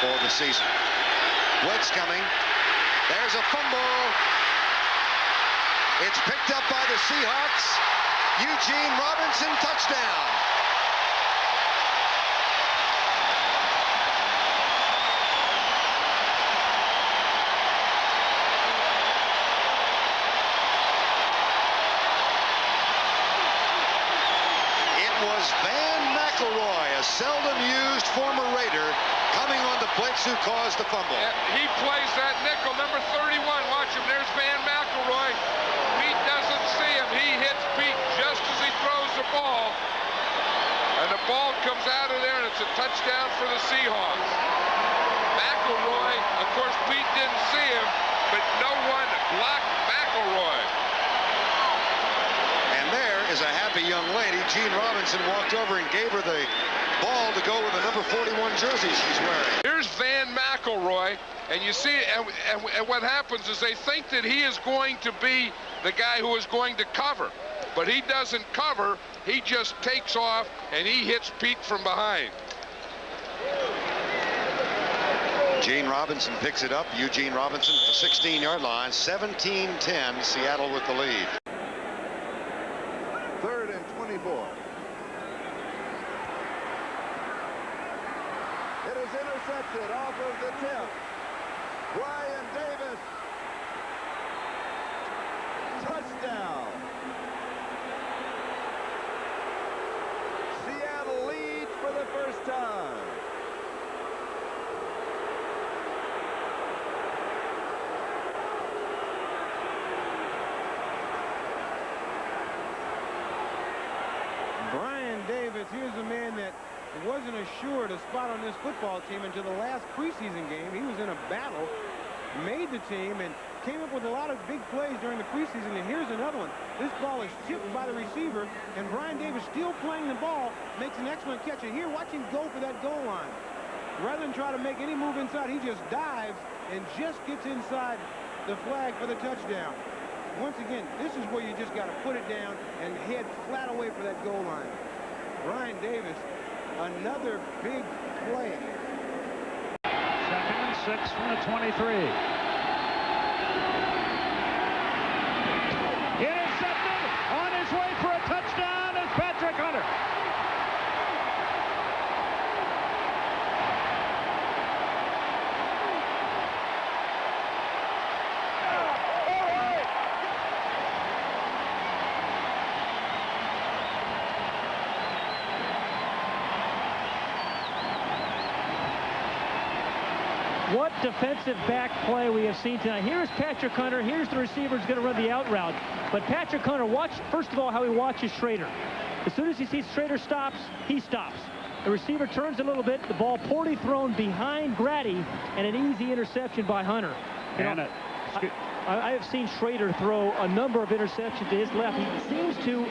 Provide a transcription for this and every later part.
for the season. Blitz coming. There's a fumble. It's picked up by the Seahawks. Eugene Robinson, touchdown. It was Van McElroy, a seldom-used former Raider, coming on the blitz who caused the fumble. He plays that nickel, number 31. Watch him. There's Van McElroy. Pete doesn't see him. He hits Pete just as he throws the ball. And the ball comes out of there, and it's a touchdown for the Seahawks. McElroy, of course, Pete didn't see him, but no one blocked McElroy. And there is a happy young lady. Gene Robinson walked over and gave her the ball to go with the number 41 jersey she's wearing. Here's Van McElroy, and you see, and what happens is they think that he is going to be the guy who is going to cover, but he doesn't cover. He just takes off, and he hits Pete from behind. Gene Robinson picks it up. Eugene Robinson at the 16-yard line. 17-10, Seattle with the lead. 3rd and 24. It is intercepted off of the tip. Brian Davis. Touchdown. Seattle leads for the first time. Brian Davis, here's a man that wasn't assured a spot on this football team until the last preseason game. He was in a battle, made the team, and came up with a lot of big plays during the preseason. And here's another one. This ball is tipped by the receiver, and Brian Davis, still playing the ball, makes an excellent catch. And here, watch him go for that goal line. Rather than try to make any move inside, he just dives and just gets inside the flag for the touchdown. Once again, this is where you just got to put it down and head flat away for that goal line. Brian Davis, another big play. 2nd and 6 from the 23. Intercepted, on his way for a touchdown is Patrick Hunter. What defensive back play we have seen tonight. Here's Patrick Hunter. Here's the receiver who's going to run the out route. But Patrick Hunter, watch, first of all, how he watches Schrader. As soon as he sees Schrader stops, he stops. The receiver turns a little bit. The ball poorly thrown behind Grady, and an easy interception by Hunter. You know, I have seen Schrader throw a number of interceptions to his left. He seems to,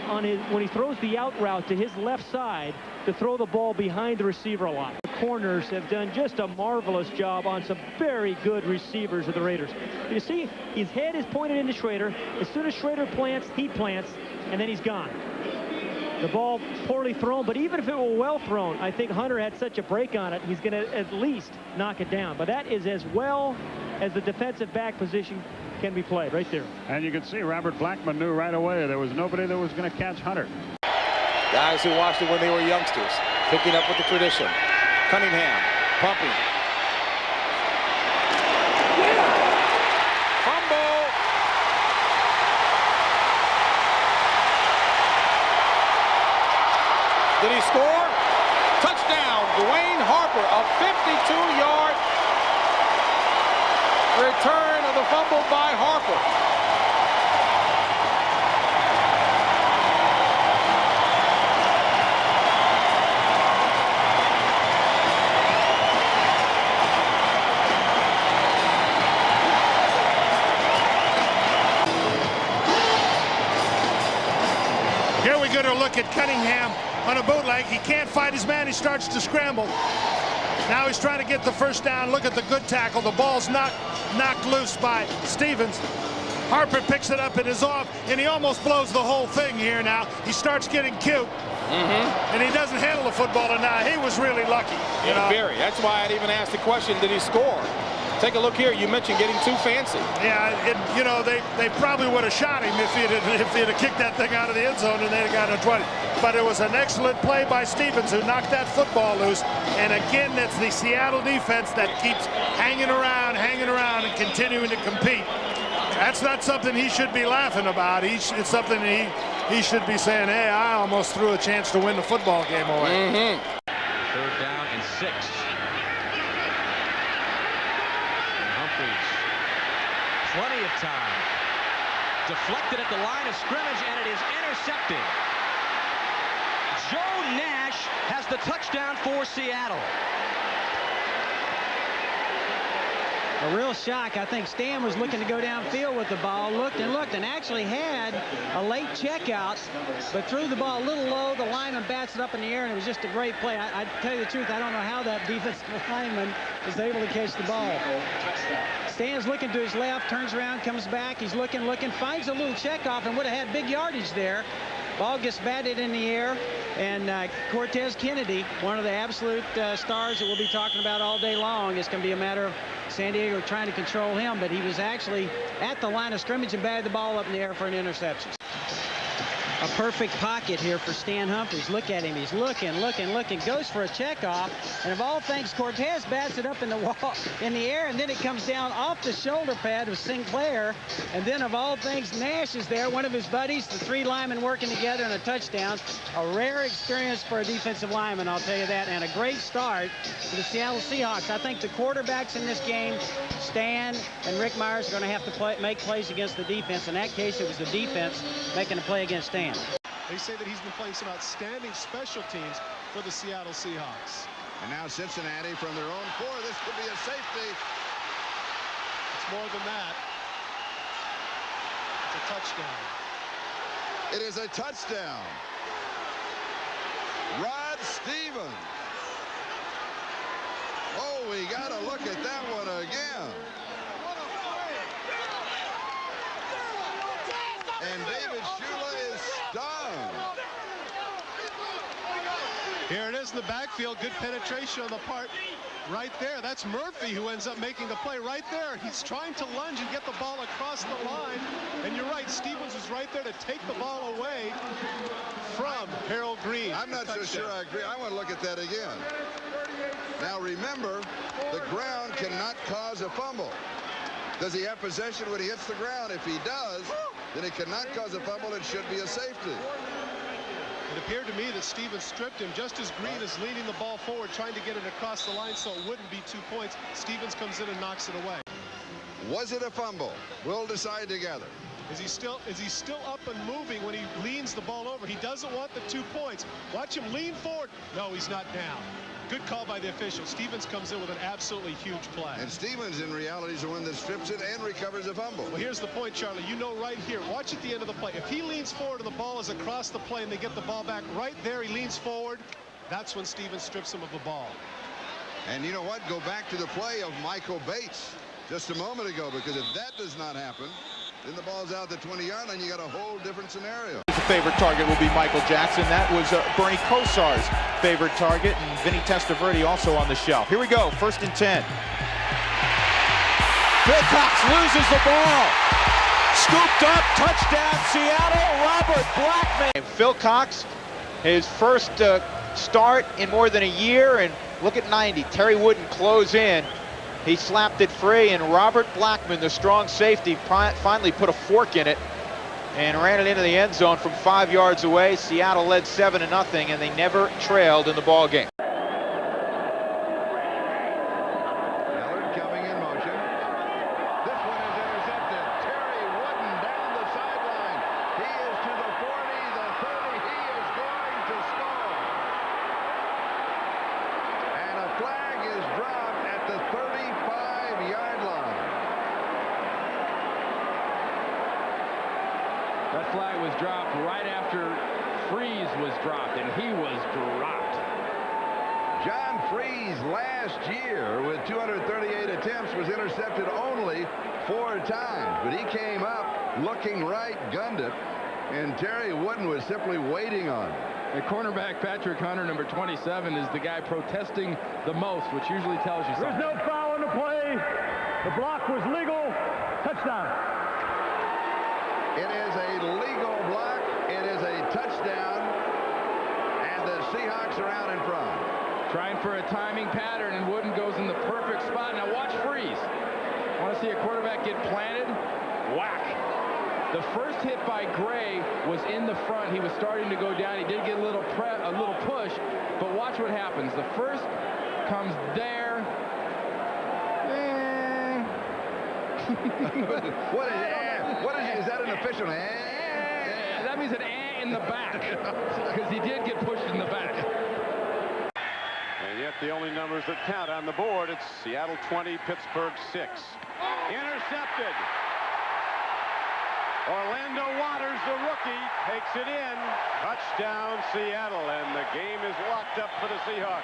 when he throws the out route to his left side, to throw the ball behind the receiver a lot. The corners have done just a marvelous job on some very good receivers of the Raiders. You see, his head is pointed into Schrader. As soon as Schrader plants, he plants, and then he's gone. The ball poorly thrown, but even if it were well thrown, I think Hunter had such a break on it, he's going to at least knock it down. But that is as well as the defensive back position can be played right there. And you can see Robert Blackman knew right away there was nobody that was going to catch Hunter. Guys who watched it when they were youngsters, picking up with the tradition. Cunningham, pumping. Fumble. Did he score? Touchdown, Dwayne Harper, a 52-yard return of the fumble by Harper. Here we get a look at Cunningham on a bootleg. He can't fight his man. He starts to scramble. Now he's trying to get the first down. Look at the good tackle. The ball's knocked loose by Stevens. Harper picks it up and is off, and he almost blows the whole thing here now. He starts getting cute. And he doesn't handle the football enough. He was really lucky. You know? Very. That's why I'd even asked the question, did he score? Take a look here. You mentioned getting too fancy. Yeah, you know, they probably would have shot him if he'd have kicked that thing out of the end zone and they'd have gotten a 20. But it was an excellent play by Stevens, who knocked that football loose. And again, that's the Seattle defense that keeps hanging around, and continuing to compete. That's not something he should be laughing about. It's something he should be saying, hey, I almost threw a chance to win the football game away. 3rd down and 6. Plenty of time. Deflected at the line of scrimmage, and it is intercepted. Joe Nash has the touchdown for Seattle. A real shock. I think Stan was looking to go downfield with the ball, looked and actually had a late checkout, but threw the ball a little low. The lineman bats it up in the air, and it was just a great play. I tell you the truth, I don't know how that defensive lineman was able to catch the ball. Stan's looking to his left, turns around, comes back. He's looking, finds a little checkoff and would have had big yardage there. Ball gets batted in the air, and Cortez Kennedy, one of the absolute stars that we'll be talking about all day long. It's going to be a matter of San Diego trying to control him, but he was actually at the line of scrimmage and batted the ball up in the air for an interception. A perfect pocket here for Stan Humphries. Look at him. He's looking, goes for a checkoff, and of all things, Cortez bats it up in the air, and then it comes down off the shoulder pad of Sinclair, and then of all things, Nash is there, one of his buddies, the 3 linemen working together in a touchdown. A rare experience for a defensive lineman, I'll tell you that, and a great start for the Seattle Seahawks. I think the quarterbacks in this game, Stan and Rick Myers, are going to have to make plays against the defense. In that case, it was the defense making a play against Stan. They say that he's been playing some outstanding special teams for the Seattle Seahawks. And now Cincinnati from their own 4. This could be a safety. It's more than that. It's a touchdown. It is a touchdown. Rod Stevens. Oh, we got to look at that one again. And David Shula is stunned. Here it is in the backfield. Good penetration on the part right there. That's Murphy who ends up making the play right there. He's trying to lunge and get the ball across the line. And you're right, Stevens was right there to take the ball away from Harold Green. I'm not so sure I agree. I want to look at that again. Now remember, the ground cannot cause a fumble. Does he have possession when he hits the ground? If he does, then it cannot cause a fumble. It should be a safety. It appeared to me that Stevens stripped him just as Green is leading the ball forward, trying to get it across the line so it wouldn't be 2 points. Stevens comes in and knocks it away. Was it a fumble? We'll decide together. Is he still up and moving when he leans the ball over? He doesn't want the 2 points. Watch him lean forward. No, he's not down. Good call by the official. Stevens comes in with an absolutely huge play. And Stevens, in reality, is the one that strips it and recovers a fumble. Well, here's the point, Charlie. You know right here. Watch at the end of the play. If he leans forward and the ball is across the play and they get the ball back right there, he leans forward. That's when Stevens strips him of the ball. And you know what? Go back to the play of Michael Bates just a moment ago, because if that does not happen, then the ball's out the 20-yard line. You got a whole different scenario. His favorite target will be Michael Jackson. That was Bernie Kosar's favorite target, and Vinny Testaverde also on the shelf. Here we go, 1st and 10. Phil Cox loses the ball. Scooped up, touchdown, Seattle, Robert Blackman. And Phil Cox, his first start in more than a year, and look at 90. Terry Wooden close in. He slapped it free, and Robert Blackman, the strong safety, finally put a fork in it and ran it into the end zone from 5 yards away. Seattle led 7-0, and they never trailed in the ball game. Allard coming in motion. This one is intercepted. Terry Wooden down the sideline. He is to the 40, the 30. He is going to score. And a flag is dropped at the 35-yard line. That flag was dropped right after Freeze was dropped, and he was dropped. John Freeze last year with 238 attempts was intercepted only 4 times, but he came up looking right, gunned it, and Terry Wooden was simply waiting on him. The cornerback, Patrick Hunter, number 27, is the guy protesting the most, which usually tells you something. There's no foul on the play. The block was legal. Touchdown. It is a legal block. It is a touchdown. And the Seahawks are out in front. Trying for a timing pattern, and Wooden goes in the perfect spot. Now watch freeze. Want to see a quarterback get planted? Whack. The first hit by Gray was in the front. He was starting to go down. He did get a little push, but watch what happens. The first comes there. What is that an official? That means an in the back, because he did get pushed in the back. And yet the only numbers that count on the board, it's Seattle 20, Pittsburgh 6. Intercepted. Orlando Waters, the rookie, takes it in. Touchdown, Seattle, and the game is locked up for the Seahawks.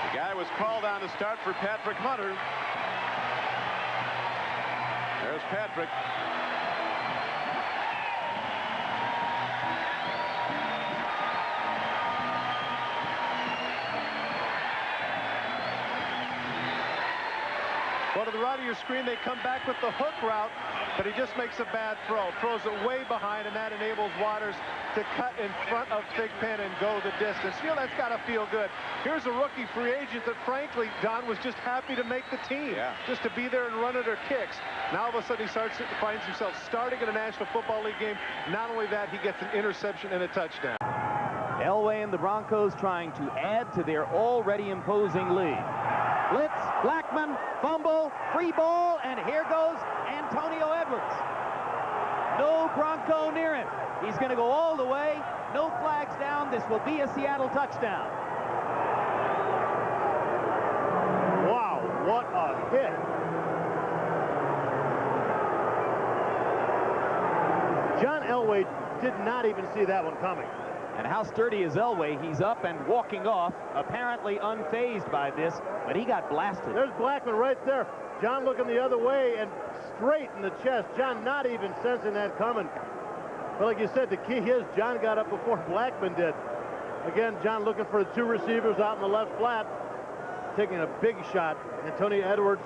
The guy was called on to start for Patrick Hunter. There's Patrick. Well, to the right of your screen, they come back with the hook route, but he just makes a bad throw. Throws it way behind, and that enables Waters to cut in front of Thigpen and go the distance. You know, that's got to feel good. Here's a rookie free agent that, frankly, Don was just happy to make the team. Yeah. Just to be there and run at her kicks. Now, all of a sudden, finds himself starting in a National Football League game. Not only that, he gets an interception and a touchdown. Elway and the Broncos trying to add to their already imposing lead. Blitz, Blackman, fumble, free ball, and here goes Antonio Edwards. No Bronco near him. He's going to go all the way. No flags down. This will be a Seattle touchdown. Wow, what a hit. John Elway did not even see that one coming. And how sturdy is Elway? He's up and walking off, apparently unfazed by this, but he got blasted. There's Blackman right there. John looking the other way and straight in the chest. John not even sensing that coming. But like you said, the key is John got up before Blackman did. Again, John looking for the two receivers out in the left flat, taking a big shot. Antonio Edwards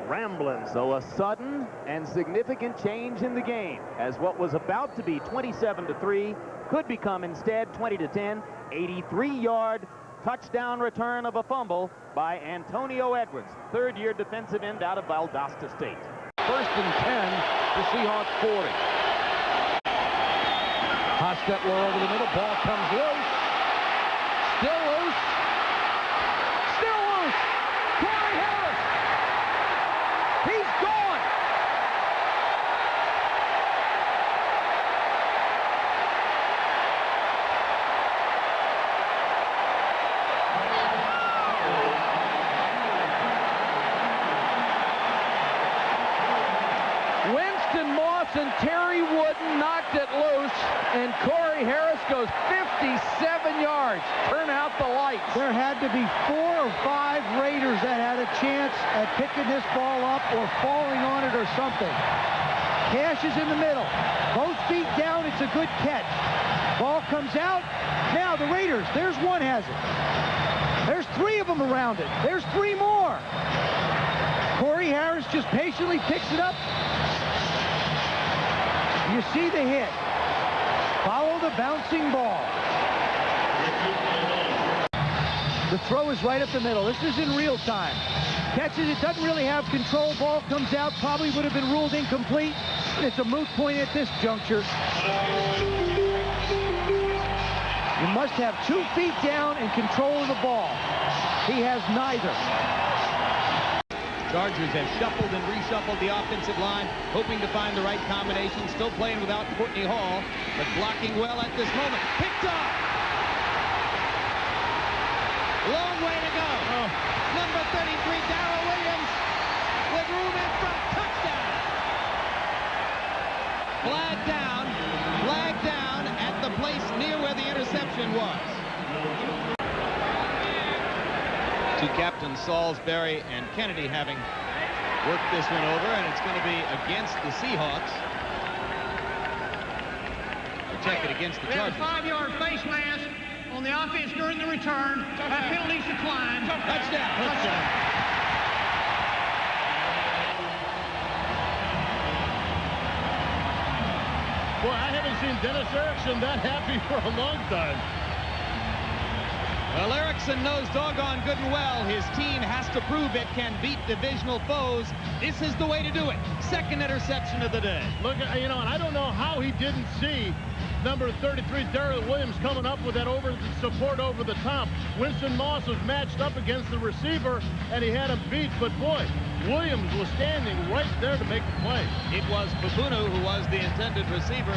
rambling. So a sudden and significant change in the game, as what was about to be 27-3 could become instead 20-10. 83-yard touchdown return of a fumble by Antonio Edwards, third-year defensive end out of Valdosta State. First and 10, the Seahawks 40. Hostetler over the middle, ball comes loose. Still loose. Still loose. Corey Harris. He's gone. Winston Moss and Terry Wooden knocked it loose, and Corey Harris goes 57 yards. Turn out the lights. There had to be 4 or 5 Raiders that had a chance at picking this ball up or falling on it or something. Cash is in the middle. Both feet down, it's a good catch. Ball comes out. Now the Raiders, there's one has it. There's 3 of them around it. There's 3 more. Corey Harris just patiently picks it up. You see the hit. Follow the bouncing ball. The throw is right up the middle. This is in real time. Catches it, doesn't really have control. Ball comes out, probably would have been ruled incomplete. But it's a moot point at this juncture. You must have 2 feet down and control of the ball. He has neither. Chargers have shuffled and reshuffled the offensive line, hoping to find the right combination. Still playing without Courtney Hall, but blocking well at this moment. Picked off. Long way to go. Number 33, Darrell Williams, with room in front. Touchdown. Flag down at the place near where the interception was. Two captains, Salisbury and Kennedy, having worked this one over, and it's going to be against the Seahawks. We'll check it against the Chargers. 5-yard face mask on the offense during the return. That penalty's declined. Touchdown. Touchdown. Boy, I haven't seen Dennis Erickson that happy for a long time. Well, Erickson knows doggone good and well his team has to prove it can beat divisional foes. This is the way to do it. Second interception of the day. Look, you know, and I don't know how he didn't see number 33, Darrell Williams, coming up with that support over the top. Winston Moss was matched up against the receiver, and he had him beat. But, boy, Williams was standing right there to make the play. It was Babunu who was the intended receiver,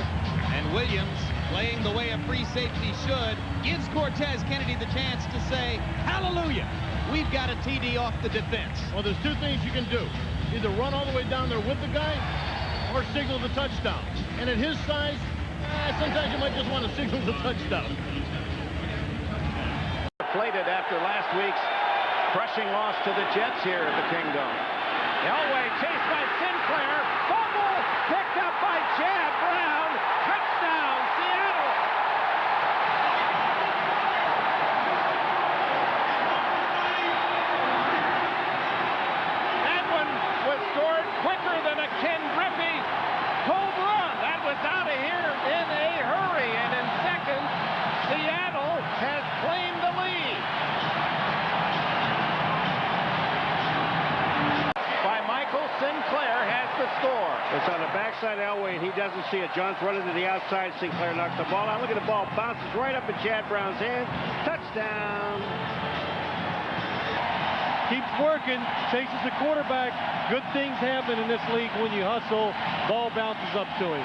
and Williams, playing the way a free safety should, gives Cortez Kennedy the chance to say, hallelujah, we've got a TD off the defense. Well, there's two things you can do. Either run all the way down there with the guy or signal the touchdown. And at his size, sometimes you might just want to signal the touchdown. Deflated after last week's crushing loss to the Jets here at the Kingdom. Elway chased by Sinclair. Fumble picked up by Chad Brown. Touchdown, Seattle. That one was scored quicker than a Ken Griffey home run. That was out of here in a hurry. And in second, Seattle has claimed the lead. Sinclair has the score. It's on the backside Elway, and he doesn't see it. John's running to the outside. Sinclair knocks the ball out. Look at the ball. Bounces right up in Chad Brown's hand. Touchdown. Keeps working. Chases the quarterback. Good things happen in this league when you hustle. Ball bounces up to him.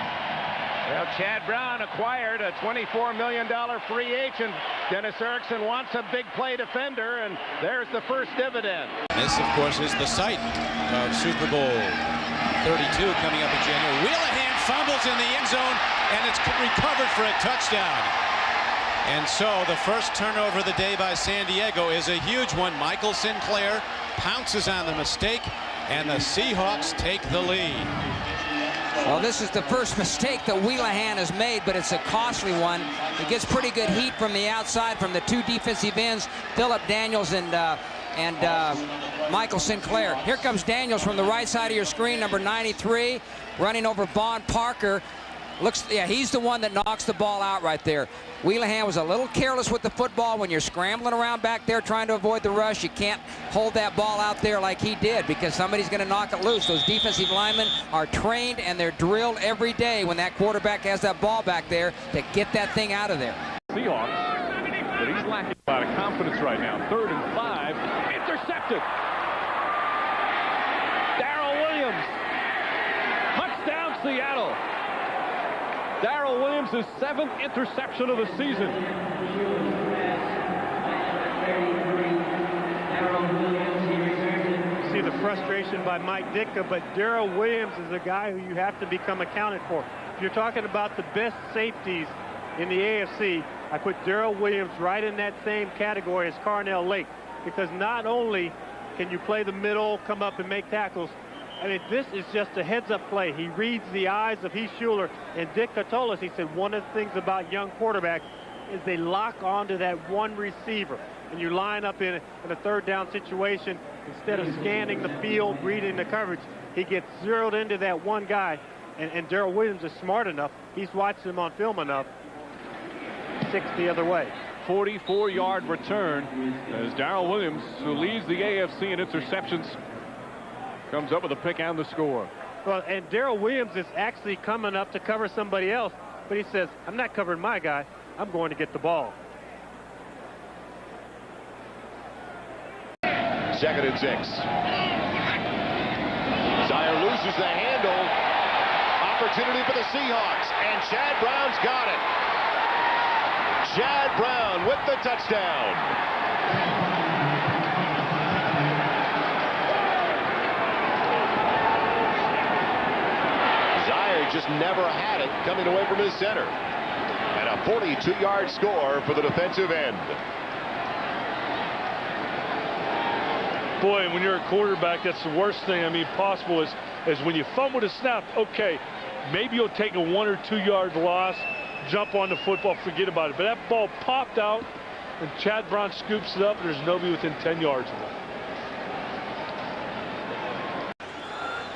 Well, Chad Brown acquired a $24 million free agent. Dennis Erickson wants a big play defender, and there's the first dividend. This, of course, is the site of Super Bowl 32 coming up in January. Wheelahan fumbles in the end zone, and it's recovered for a touchdown. And so the first turnover of the day by San Diego is a huge one. Michael Sinclair pounces on the mistake, and the Seahawks take the lead. Well, this is the first mistake that Wheelahan has made, but it's a costly one. He gets pretty good heat from the outside from the two defensive ends, Philip Daniels and Michael Sinclair. Here comes Daniels from the right side of your screen, number 93, running over Vaughn Parker. Yeah, he's the one that knocks the ball out right there. Wheelahan was a little careless with the football. When you're scrambling around back there trying to avoid the rush, you can't hold that ball out there like he did because somebody's going to knock it loose. Those defensive linemen are trained and they're drilled every day when that quarterback has that ball back there to get that thing out of there. Seahawks, but he's lacking a lot of confidence right now. 3rd and 5, intercepted. Darrell Williams, touchdown Seattle. Darrell Williams' 7th interception of the season. See the frustration by Mike Ditka, but Darrell Williams is a guy who you have to become accounted for. If you're talking about the best safeties in the AFC, I put Darrell Williams right in that same category as Carnell Lake, because not only can you play the middle, come up and make tackles, I mean, this is just a heads-up play. He reads the eyes of Heath Schuler, and Ditka told us, he said, one of the things about young quarterbacks is they lock onto that one receiver, and you line up in a 3rd down situation. Instead of scanning the field, reading the coverage, he gets zeroed into that one guy, and Darrell Williams is smart enough. He's watched him on film enough. 6 the other way. 44-yard return as Darrell Williams, who leads the AFC in interceptions, comes up with a pick and the score. Well, and Darrell Williams is actually coming up to cover somebody else, but he says, I'm not covering my guy. I'm going to get the ball. 2nd and 6. Zier loses the handle. Opportunity for the Seahawks, and Chad Brown's got it. Chad Brown with the touchdown. Just never had it coming away from his center. And a 42-yard score for the defensive end. Boy, when you're a quarterback, that's the worst thing possible is when you fumble the snap. Okay, maybe you'll take a 1 or 2 yard loss, jump on the football, forget about it. But that ball popped out, and Chad Brown scoops it up, and there's nobody within 10 yards of him.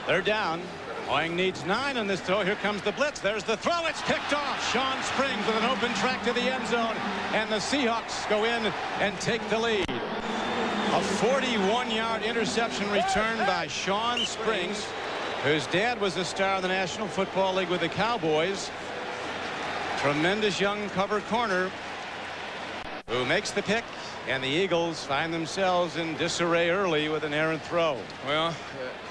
They're down. Owing needs 9 on this throw. Here comes the blitz. There's the throw. It's picked off. Sean Springs with an open track to the end zone. And the Seahawks go in and take the lead. A 41-yard interception return by Sean Springs, whose dad was a star in the National Football League with the Cowboys. Tremendous young cover corner who makes the pick, and the Eagles find themselves in disarray early with an errant throw. Well,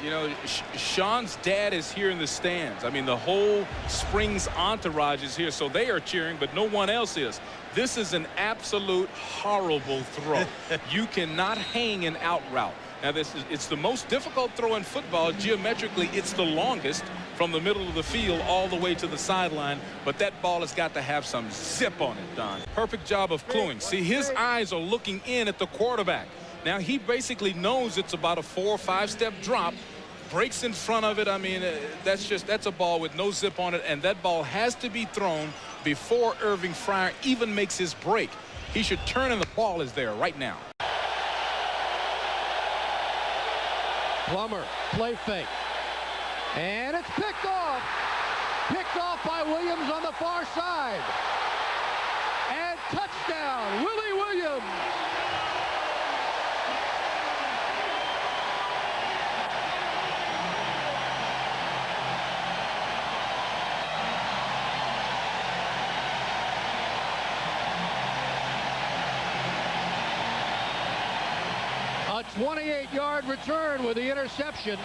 you know, Sean's dad is here in the stands. I mean, the whole Springs entourage is here, so they are cheering, but no one else is. This is an absolute horrible throw. You cannot hang an out route. Now, it's the most difficult throw in football. Geometrically, it's the longest from the middle of the field all the way to the sideline, but that ball has got to have some zip on it, Don. Perfect job of cluing. See, his eyes are looking in at the quarterback. Now, he basically knows it's about a 4 or 5 step drop, breaks in front of it. I mean, that's a ball with no zip on it, and that ball has to be thrown before Irving Fryer even makes his break. He should turn, and the ball is there right now. Plummer, play fake. And it's picked off. Picked off by Williams on the far side. And touchdown, Willie Williams. A 28-yard return with the interception.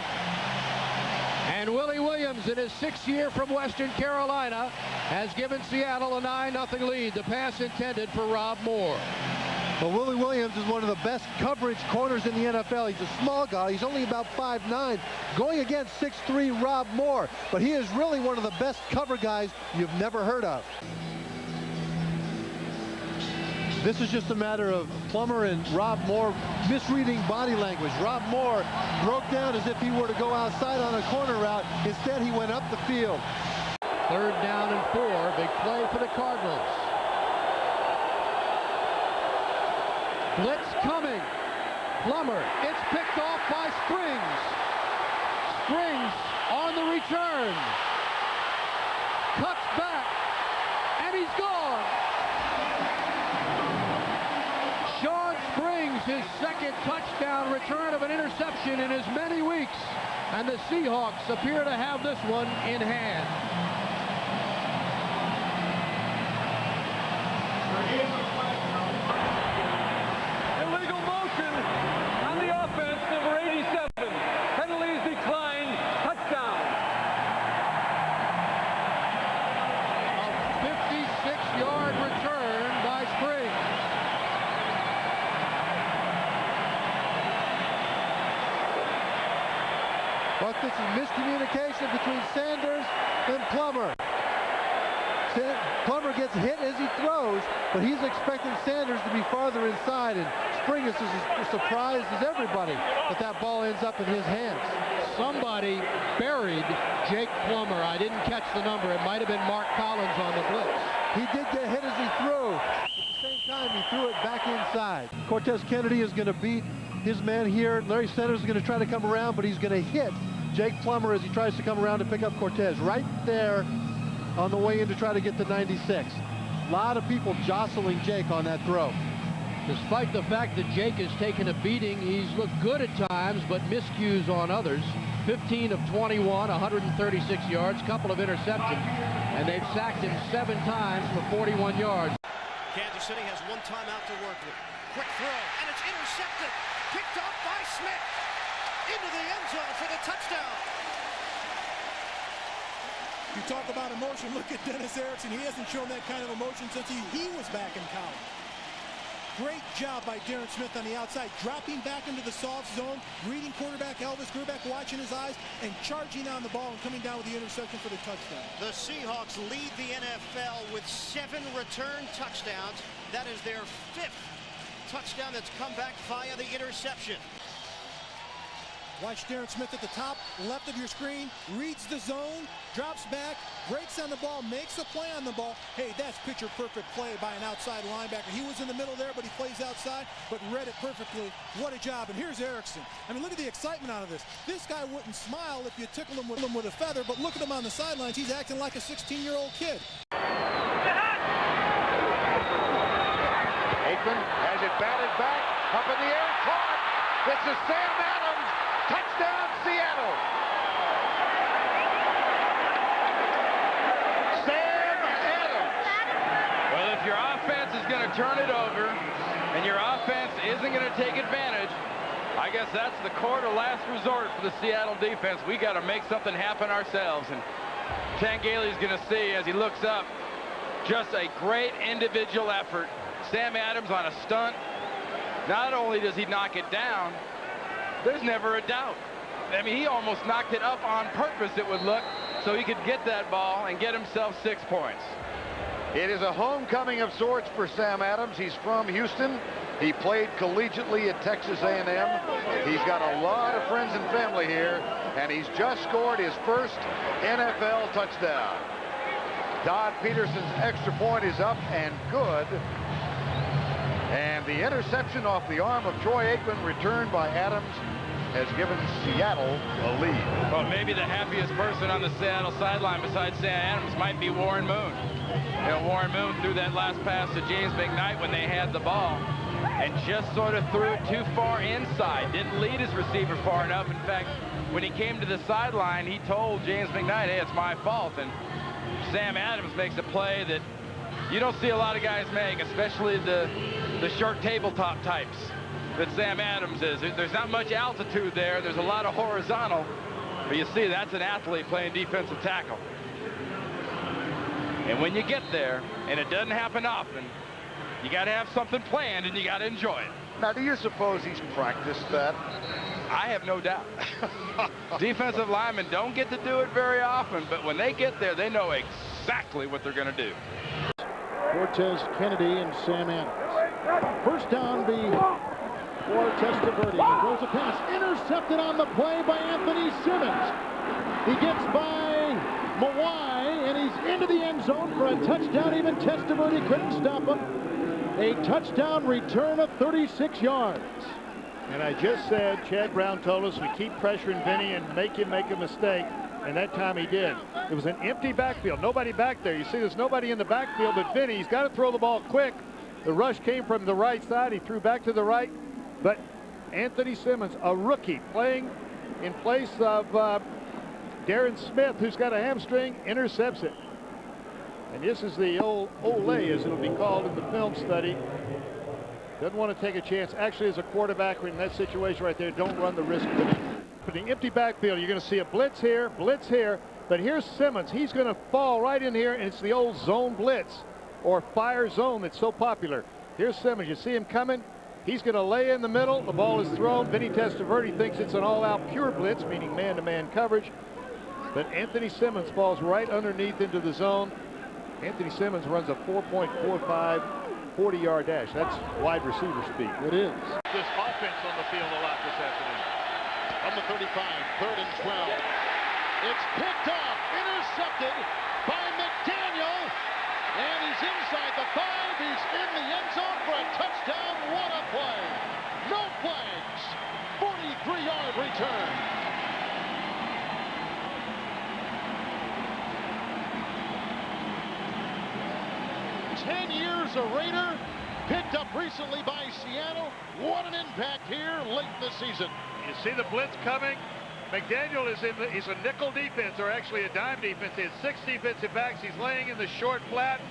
And Willie Williams, in his 6th year from Western Carolina, has given Seattle a 9-0 lead. The pass intended for Rob Moore. Well, Willie Williams is one of the best coverage corners in the NFL. He's a small guy. He's only about 5'9", going against 6'3" Rob Moore. But he is really one of the best cover guys you've never heard of. This is just a matter of Plummer and Rob Moore misreading body language. Rob Moore broke down as if he were to go outside on a corner route. Instead, he went up the field. 3rd down and 4. Big play for the Cardinals. Blitz coming. Plummer. It's picked off by Springs. Springs on the return. Cuts back. And he's gone. Sean Springs, his 2nd touchdown return of an interception in as many weeks. And the Seahawks appear to have this one in hand. Illegal motion on the offense, number 87. Penalties declined. Touchdown. A 56-yard return by Springs. But this is miscommunication between Sanders and Plummer. Plummer gets hit as he throws, but he's expecting Sanders to be farther inside, and Springs is as surprised as everybody that that ball ends up in his hands. Somebody buried Jake Plummer. I didn't catch the number. It might have been Mark Collins on the blitz. He did get hit as he threw. At the same time, he threw it back inside. Cortez Kennedy is going to beat his man here. Larry Sanders is going to try to come around, but he's going to hit Jake Plummer as he tries to come around to pick up Cortez right there on the way in to try to get the 96. A lot of people jostling Jake on that throw. Despite the fact that Jake has taken a beating, he's looked good at times, but miscues on others. 15 of 21, 136 yards, couple of interceptions, and they've sacked him 7 times for 41 yards. Kansas City has 1 timeout to work with. Quick throw, and it's intercepted. Picked up by Smith. Into the end zone for the touchdown. You talk about emotion. Look at Dennis Erickson. He hasn't shown that kind of emotion since he was back in college. Great job by Darren Smith on the outside, dropping back into the soft zone, reading quarterback Elvis Grbac, watching his eyes, and charging on the ball and coming down with the interception for the touchdown. The Seahawks lead the NFL with 7 return touchdowns. That is their 5th touchdown that's come back via the interception. Watch Darren Smith at the top, left of your screen, reads the zone, drops back, breaks on the ball, makes a play on the ball. Hey, that's picture-perfect play by an outside linebacker. He was in the middle there, but he plays outside, but read it perfectly. What a job. And here's Erickson. I mean, look at the excitement out of this. This guy wouldn't smile if you tickle him with a feather, but look at him on the sidelines. He's acting like a 16-year-old kid. Aikman has it batted back, up in the air, caught. This is Sam Adams. Touchdown, Seattle. Sam Adams. Well, if your offense is going to turn it over and your offense isn't going to take advantage, I guess that's the court of last resort for the Seattle defense. We got to make something happen ourselves. And Tangaley's going to see, as he looks up, just a great individual effort. Sam Adams on a stunt. Not only does he knock it down, there's never a doubt. I mean, he almost knocked it up on purpose, it would look, so he could get that ball and get himself 6 points. It is a homecoming of sorts for Sam Adams. He's from Houston. He played collegiately at Texas A&M. He's got a lot of friends and family here, and he's just scored his first NFL touchdown. Don Peterson's extra point is up and good. And the interception off the arm of Troy Aikman, returned by Adams, has given Seattle a lead. Well, maybe the happiest person on the Seattle sideline besides Sam Adams might be Warren Moon. You know, Warren Moon threw that last pass to James McKnight when they had the ball and just sort of threw it too far inside. Didn't lead his receiver far enough. In fact, when he came to the sideline, he told James McKnight, hey, it's my fault. And Sam Adams makes a play that you don't see a lot of guys make, especially the short tabletop types that Sam Adams is. There's not much altitude there. There's a lot of horizontal. But you see, that's an athlete playing defensive tackle. And when you get there, and it doesn't happen often, you got to have something planned and you got to enjoy it. Now, do you suppose he's practiced that? I have no doubt. Defensive linemen don't get to do it very often, but when they get there, they know exactly what they're going to do. Cortez Kennedy and Sam Adams. First down for Testaverde. He throws a pass. Intercepted on the play by Anthony Simmons. He gets by Mawai, and he's into the end zone for a touchdown. Even Testaverde couldn't stop him. A touchdown return of 36 yards. And I just said, Chad Brown told us we keep pressuring Vinny and make him make a mistake. And that time he did. It was an empty backfield. Nobody back there. You see there's nobody in the backfield but Vinny. He's got to throw the ball quick. The rush came from the right side. He threw back to the right. But Anthony Simmons, a rookie, playing in place of Darren Smith, who's got a hamstring, intercepts it. And this is the old Ole, as it'll be called in the film study. Doesn't want to take a chance. Actually, as a quarterback in that situation right there, don't run the risk of it. For the empty backfield, you're going to see a blitz here, but here's Simmons. He's going to fall right in here, and it's the old zone blitz or fire zone that's so popular. Here's Simmons. You see him coming. He's going to lay in the middle. The ball is thrown. Vinny Testaverde thinks it's an all-out pure blitz, meaning man-to-man coverage. But Anthony Simmons falls right underneath into the zone. Anthony Simmons runs a 4.45 40-yard dash. That's wide receiver speed. It is. This offense on the field a lot this afternoon. On the 35, 3rd and 12. It's picked off, intercepted by McDaniel, and he's inside the 5. He's in the end zone for a touchdown. What a play! No flags. 43-yard return. Years a Raider, picked up recently by Seattle. What an impact here late in the season. You see the blitz coming. McDaniel he's a nickel defense, or actually a dime defense. He has 6 defensive backs. He's laying in the short flat.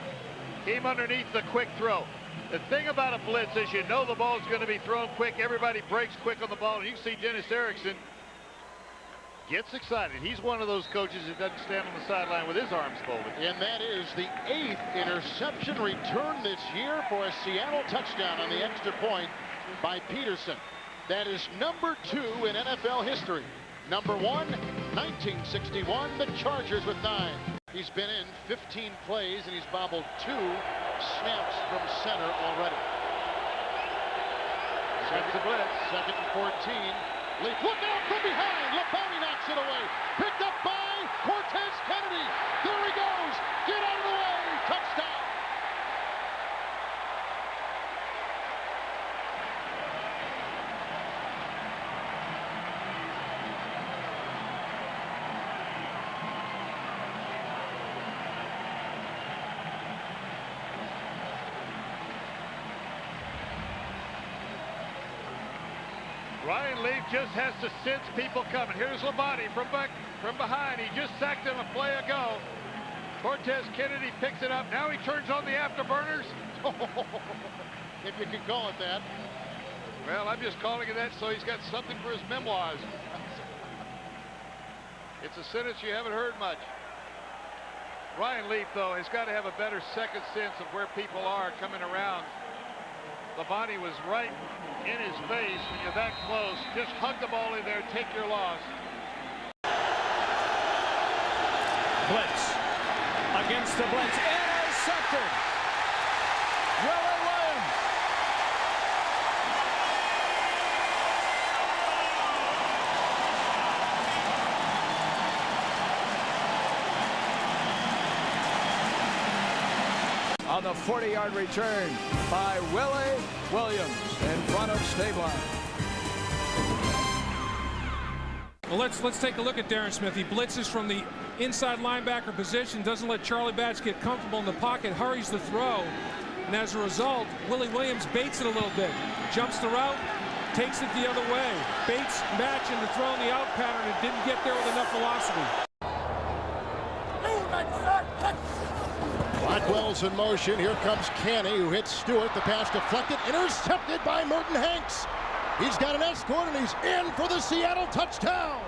Came underneath the quick throw. The thing about a blitz is you know the ball is going to be thrown quick. Everybody breaks quick on the ball. And you can see Dennis Erickson gets excited. He's one of those coaches that doesn't stand on the sideline with his arms folded. And that is the 8th interception return this year for a Seattle touchdown on the extra point by Peterson. That is number 2 in NFL history. Number 1, 1961, the Chargers with 9. He's been in 15 plays and he's bobbled 2 snaps from center already. Second blitz. 2nd and 14. Look out! from behind. Lapone knocks it away. Picked up by Cortez Kennedy. There he goes. Get out of the way. Touchdown. Ryan Leaf just has to sense people coming. Here's Labonte from behind. He just sacked him a play ago. Cortez Kennedy picks it up. Now he turns on the afterburners. If you can call it that. Well, I'm just calling it that so he's got something for his memoirs. It's a sentence you haven't heard much. Ryan Leaf, though, has got to have a better second sense of where people are coming around. Labonte was right in his face when you're that close. Just hug the ball in there, take your loss. Blitz against the blitz, intercepted. Willie Williams. On the 40-yard return by Willie Williams in front of Stabline. Well, let's take a look at Darren Smith. He blitzes from the inside linebacker position, doesn't let Charlie Batch get comfortable in the pocket, hurries the throw, and as a result, Willie Williams baits it a little bit, jumps the route, takes it the other way, baits Batch in the throw in the out pattern and didn't get there with enough velocity. Blackwell's in motion. Here comes Canny, who hits Stewart. The pass deflected, intercepted by Merton Hanks. He's got an escort, and he's in for the Seattle touchdown.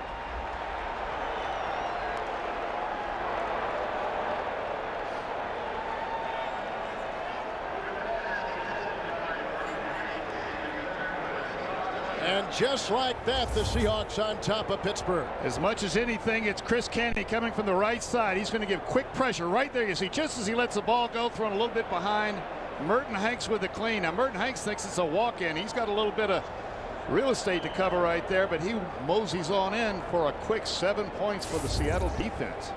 And just like that, the Seahawks on top of Pittsburgh. As much as anything, it's Chris Canny coming from the right side. He's going to give quick pressure right there. You see, just as he lets the ball go, thrown a little bit behind, Merton Hanks with the clean. Now, Merton Hanks thinks it's a walk-in. He's got a little bit of real estate to cover right there, but he moseys on in for a quick 7 points for the Seattle defense.